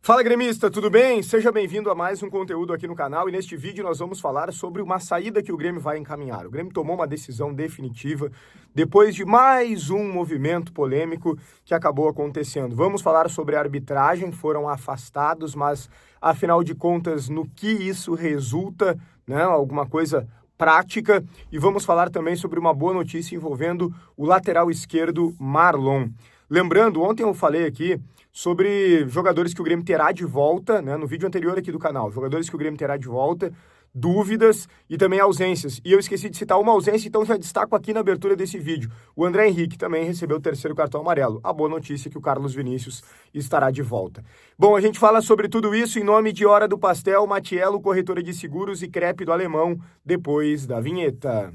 Fala, gremista, tudo bem? Seja bem-vindo a mais um conteúdo aqui no canal e neste vídeo nós vamos falar sobre uma saída que o Grêmio vai encaminhar. O Grêmio tomou uma decisão definitiva depois de mais um movimento polêmico que acabou acontecendo. Vamos falar sobre a arbitragem, foram afastados, mas afinal de contas, no que isso resulta, né? Alguma coisa prática, e vamos falar também sobre uma boa notícia envolvendo o lateral esquerdo Marlon. Lembrando, ontem eu falei aqui sobre jogadores que o Grêmio terá de volta, né, no vídeo anterior aqui do canal, jogadores que o Grêmio terá de volta, dúvidas e também ausências. E eu esqueci de citar uma ausência, então já destaco aqui na abertura desse vídeo. O André Henrique também recebeu o terceiro cartão amarelo. A boa notícia é que o Carlos Vinícius estará de volta. Bom, a gente fala sobre tudo isso em nome de Hora do Pastel, Matiello, corretora de seguros e Crepe do Alemão, depois da vinheta.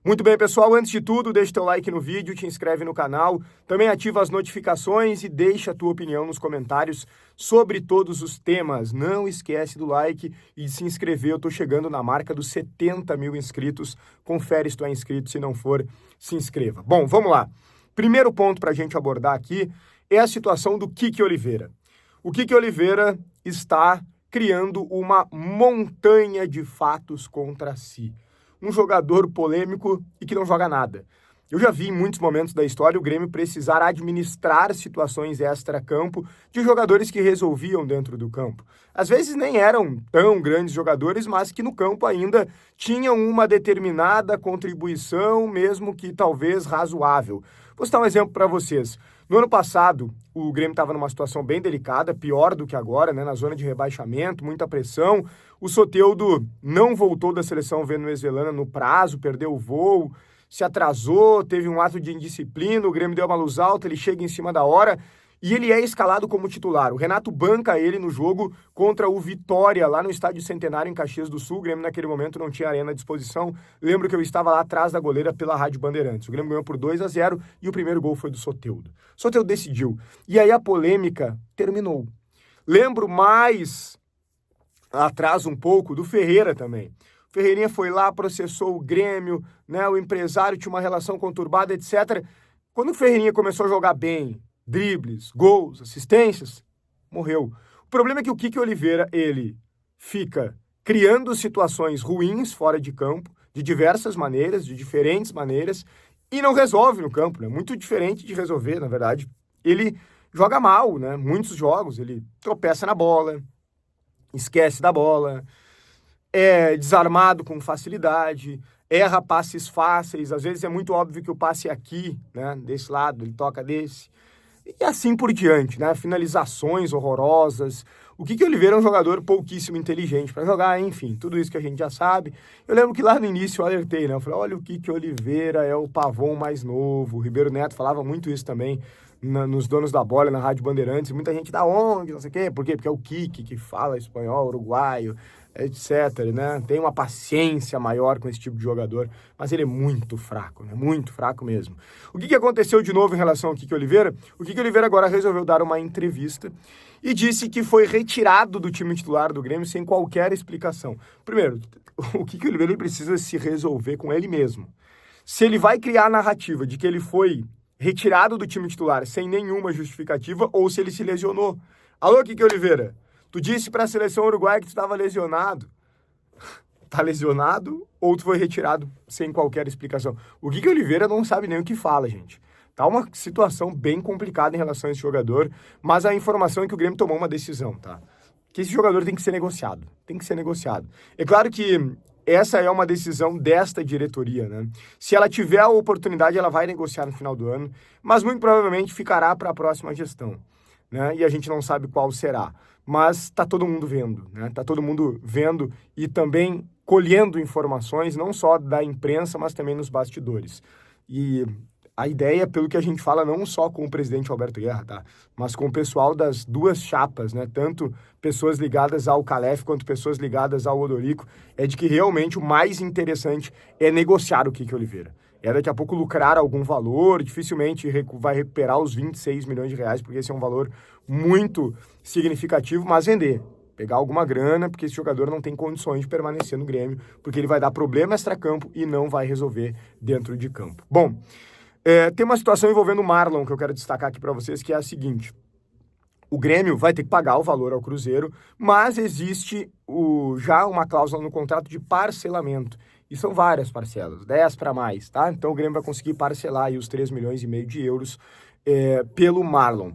Muito bem, pessoal, antes de tudo, deixa teu like no vídeo, te inscreve no canal, também ativa as notificações e deixa a tua opinião nos comentários sobre todos os temas. Não esquece do like e de se inscrever, eu tô chegando na marca dos 70 mil inscritos, confere se tu é inscrito, se não for, se inscreva. Bom, vamos lá. Primeiro ponto para a gente abordar aqui é a situação do Kiki Oliveira. O Kiki Oliveira está criando uma montanha de fatos contra si. Um jogador polêmico e que não joga nada. Eu já vi em muitos momentos da história o Grêmio precisar administrar situações extra-campo de jogadores que resolviam dentro do campo. Às vezes nem eram tão grandes jogadores, mas que no campo ainda tinham uma determinada contribuição, mesmo que talvez razoável. Vou citar um exemplo para vocês. No ano passado, o Grêmio estava numa situação bem delicada, pior do que agora, né, na zona de rebaixamento, muita pressão. O Soteldo não voltou da seleção venezuelana no prazo, perdeu o voo, se atrasou, teve um ato de indisciplina, o Grêmio deu uma luz alta, ele chega em cima da hora e ele é escalado como titular. O Renato banca ele no jogo contra o Vitória, lá no Estádio Centenário, em Caxias do Sul. O Grêmio, naquele momento, não tinha arena à disposição. Lembro que eu estava lá atrás da goleira pela Rádio Bandeirantes. O Grêmio ganhou por 2-0 e o primeiro gol foi do Soteldo. Soteldo decidiu. E aí a polêmica terminou. Lembro mais atrás um pouco do Ferreira também. O Ferreirinha foi lá, processou o Grêmio, né? O empresário tinha uma relação conturbada, etc. Quando o Ferreirinha começou a jogar bem, dribles, gols, assistências, morreu. O problema é que o Kiki Oliveira, ele fica criando situações ruins fora de campo, de diversas maneiras, de diferentes maneiras, e não resolve no campo, né? Muito diferente de resolver, na verdade. Ele joga mal, né? Muitos jogos, ele tropeça na bola, esquece da bola, é desarmado com facilidade, erra passes fáceis, às vezes é muito óbvio que o passe é aqui, né? Desse lado, ele toca desse. E assim por diante, né? Finalizações horrorosas. O Kiki Oliveira é um jogador pouquíssimo inteligente para jogar, enfim, tudo isso que a gente já sabe. Eu lembro que lá no início eu alertei, né? Eu falei, olha, o Kiki Oliveira é o Pavon mais novo. O Ribeiro Neto falava muito isso também nos Donos da Bola, na Rádio Bandeirantes. Muita gente da ONG, não sei o quê. Por quê? Porque é o Kiki que fala espanhol, uruguaio, etc, né? Tem uma paciência maior com esse tipo de jogador, mas ele é muito fraco, né? Muito fraco mesmo. O que aconteceu de novo em relação ao Kiki Oliveira? O Kiki Oliveira agora resolveu dar uma entrevista e disse que foi retirado do time titular do Grêmio sem qualquer explicação. Primeiro, o Kiki Oliveira ele precisa se resolver com ele mesmo. Se ele vai criar a narrativa de que ele foi retirado do time titular sem nenhuma justificativa ou se ele se lesionou. Alô, Kiki Oliveira? Tu disse para a seleção uruguaia que tu estava lesionado. Tá lesionado ou tu foi retirado sem qualquer explicação? O Kiki Oliveira não sabe nem o que fala, gente. Tá uma situação bem complicada em relação a esse jogador, mas a informação é que o Grêmio tomou uma decisão, tá? Que esse jogador tem que ser negociado. Tem que ser negociado. É claro que essa é uma decisão desta diretoria, né? Se ela tiver a oportunidade, ela vai negociar no final do ano, mas muito provavelmente ficará para a próxima gestão, né? E a gente não sabe qual será. Mas tá todo mundo vendo, né? Tá todo mundo vendo e também colhendo informações, não só da imprensa, mas também nos bastidores. E a ideia, pelo que a gente fala, não só com o presidente Alberto Guerra, tá? Mas com o pessoal das duas chapas, né? Tanto pessoas ligadas ao Calef quanto pessoas ligadas ao Odorico, é de que realmente o mais interessante é negociar o Kiki Oliveira. É daqui a pouco lucrar algum valor, dificilmente vai recuperar os 26 milhões de reais, porque esse é um valor muito significativo, mas vender. pegar alguma grana, porque esse jogador não tem condições de permanecer no Grêmio, porque ele vai dar problema extra-campo e não vai resolver dentro de campo. Bom, tem uma situação envolvendo o Marlon que eu quero destacar aqui para vocês, que é a seguinte. O Grêmio vai ter que pagar o valor ao Cruzeiro, mas existe já uma cláusula no contrato de parcelamento. E são várias parcelas, 10 para mais, tá? Então o Grêmio vai conseguir parcelar aí os 3,5 milhões de euros pelo Marlon.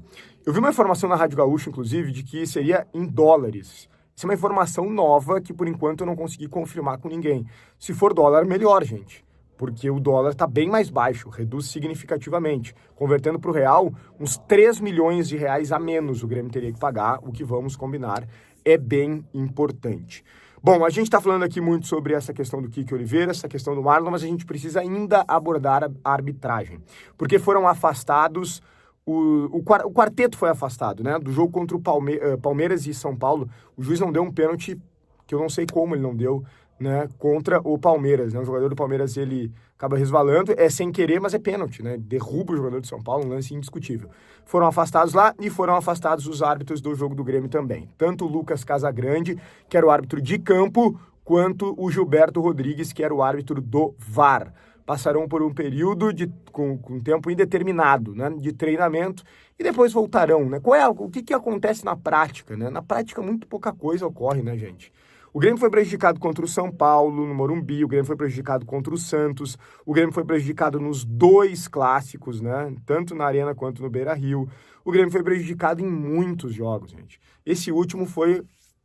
Eu vi uma informação na Rádio Gaúcha, inclusive, de que seria em dólares. Isso é uma informação nova que, por enquanto, eu não consegui confirmar com ninguém. Se for dólar, melhor, gente. Porque o dólar está bem mais baixo, reduz significativamente. Convertendo para o real, uns 3 milhões de reais a menos o Grêmio teria que pagar, o que vamos combinar é bem importante. Bom, a gente está falando aqui muito sobre essa questão do Kiki Oliveira, essa questão do Marlon, mas a gente precisa ainda abordar a arbitragem. Porque foram afastados, o quarteto foi afastado, né? Do jogo contra o Palmeiras e São Paulo, o juiz não deu um pênalti, que eu não sei como ele não deu, né, contra o Palmeiras, né? O jogador do Palmeiras, ele acaba resvalando, é sem querer, mas é pênalti, né? Derruba o jogador de São Paulo, um lance indiscutível. Foram afastados lá e foram afastados os árbitros do jogo do Grêmio também. Tanto o Lucas Casagrande, que era o árbitro de campo, quanto o Gilberto Rodrigues, que era o árbitro do VAR. Passarão por um período com tempo indeterminado, né, de treinamento, e depois voltarão, né? O que acontece na prática, né? Na prática, muito pouca coisa ocorre, né, gente? O Grêmio foi prejudicado contra o São Paulo, no Morumbi, o Grêmio foi prejudicado contra o Santos, o Grêmio foi prejudicado nos 2 clássicos, né? Tanto na Arena quanto no Beira-Rio. O Grêmio foi prejudicado em muitos jogos, gente. Esse último foi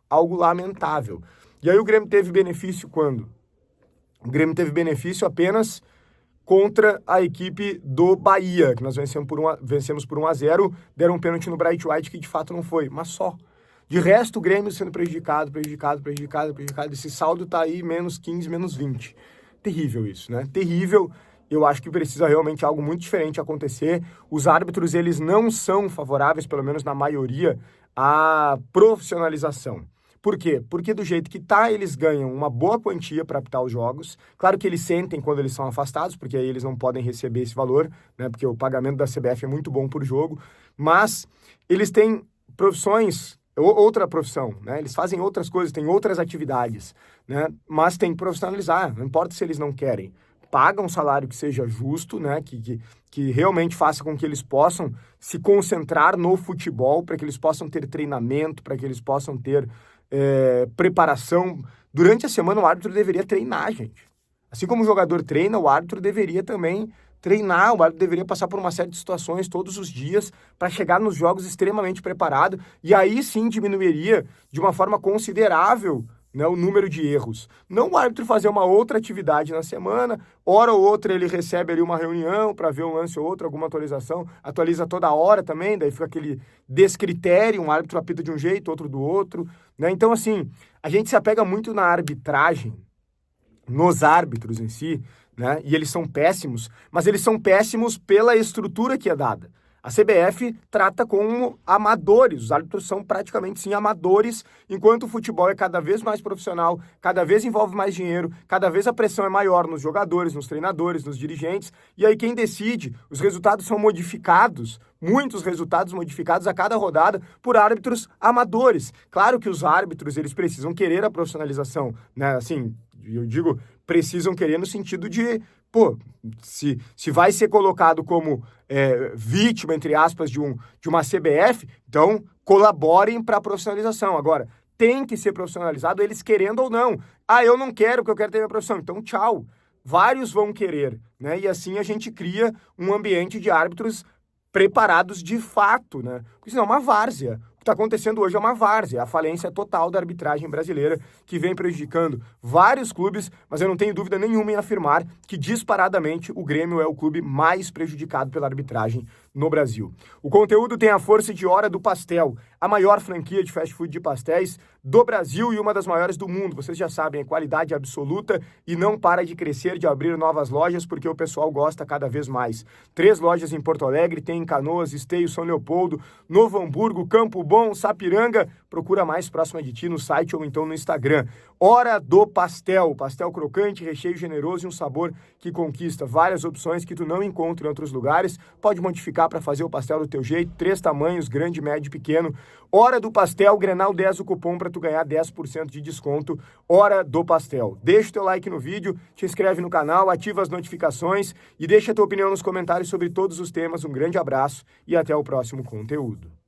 algo lamentável. E aí o Grêmio teve benefício quando? O Grêmio teve benefício apenas contra a equipe do Bahia, que nós vencemos por 1-0, deram um pênalti no Bright White, que de fato não foi, mas só. De resto, o Grêmio sendo prejudicado, esse saldo tá aí menos 15, menos 20. Terrível isso, né? Terrível. Eu acho que precisa realmente algo muito diferente acontecer. Os árbitros, eles não são favoráveis, pelo menos na maioria, à profissionalização. Por quê? Porque do jeito que tá, eles ganham uma boa quantia para apitar os jogos. Claro que eles sentem quando eles são afastados, porque aí eles não podem receber esse valor, né? Porque o pagamento da CBF é muito bom por jogo. Mas eles têm profissões, outra profissão, né? Eles fazem outras coisas, têm outras atividades, né? Mas tem que profissionalizar, não importa se eles não querem. Pagam um salário que seja justo, né? Que realmente faça com que eles possam se concentrar no futebol, para que eles possam ter treinamento, para que eles possam ter preparação. Durante a semana o árbitro deveria treinar, gente. Assim como o jogador treina, o árbitro deveria também treinar, o árbitro deveria passar por uma série de situações todos os dias para chegar nos jogos extremamente preparado, e aí sim diminuiria de uma forma considerável, né, o número de erros. Não o árbitro fazer uma outra atividade na semana, hora ou outra ele recebe ali uma reunião para ver um lance ou outro, alguma atualização, atualiza toda hora também, daí fica aquele descritério, um árbitro apita de um jeito, outro do outro, né? Então, assim, a gente se apega muito na arbitragem, nos árbitros em si, né? E eles são péssimos, mas eles são péssimos pela estrutura que é dada. A CBF trata como amadores, os árbitros são praticamente sim amadores, enquanto o futebol é cada vez mais profissional, cada vez envolve mais dinheiro, cada vez a pressão é maior nos jogadores, nos treinadores, nos dirigentes, e aí quem decide, os resultados são modificados, muitos resultados modificados a cada rodada por árbitros amadores. Claro que os árbitros, eles precisam querer a profissionalização, né? Assim, eu digo, precisam querer no sentido de, pô, se vai ser colocado como vítima, entre aspas, de uma CBF, então colaborem para a profissionalização. Agora, tem que ser profissionalizado, eles querendo ou não. Ah, eu não quero, porque eu quero ter minha profissão. Então, tchau. Vários vão querer, né? E assim a gente cria um ambiente de árbitros preparados de fato, né? Porque senão é uma várzea. O que está acontecendo hoje é uma várzea, a falência total da arbitragem brasileira, que vem prejudicando vários clubes, mas eu não tenho dúvida nenhuma em afirmar que, disparadamente, o Grêmio é o clube mais prejudicado pela arbitragem no Brasil. O conteúdo tem a força de Hora do Pastel, a maior franquia de fast food de pastéis do Brasil e uma das maiores do mundo. Vocês já sabem, é qualidade absoluta e não para de crescer, de abrir novas lojas, porque o pessoal gosta cada vez mais. 3 lojas em Porto Alegre, tem em Canoas, Esteio, São Leopoldo, Novo Hamburgo, Campo Bom, Sapiranga. Procura mais próxima de ti no site ou então no Instagram. Hora do Pastel, pastel crocante, recheio generoso e um sabor que conquista. Várias opções que tu não encontra em outros lugares. Pode modificar cá para fazer o pastel do teu jeito, 3 tamanhos, grande, médio e pequeno. Hora do Pastel, Grenal 10 o cupom para tu ganhar 10% de desconto. Hora do Pastel. Deixa o teu like no vídeo, te inscreve no canal, ativa as notificações e deixa a tua opinião nos comentários sobre todos os temas. Um grande abraço e até o próximo conteúdo.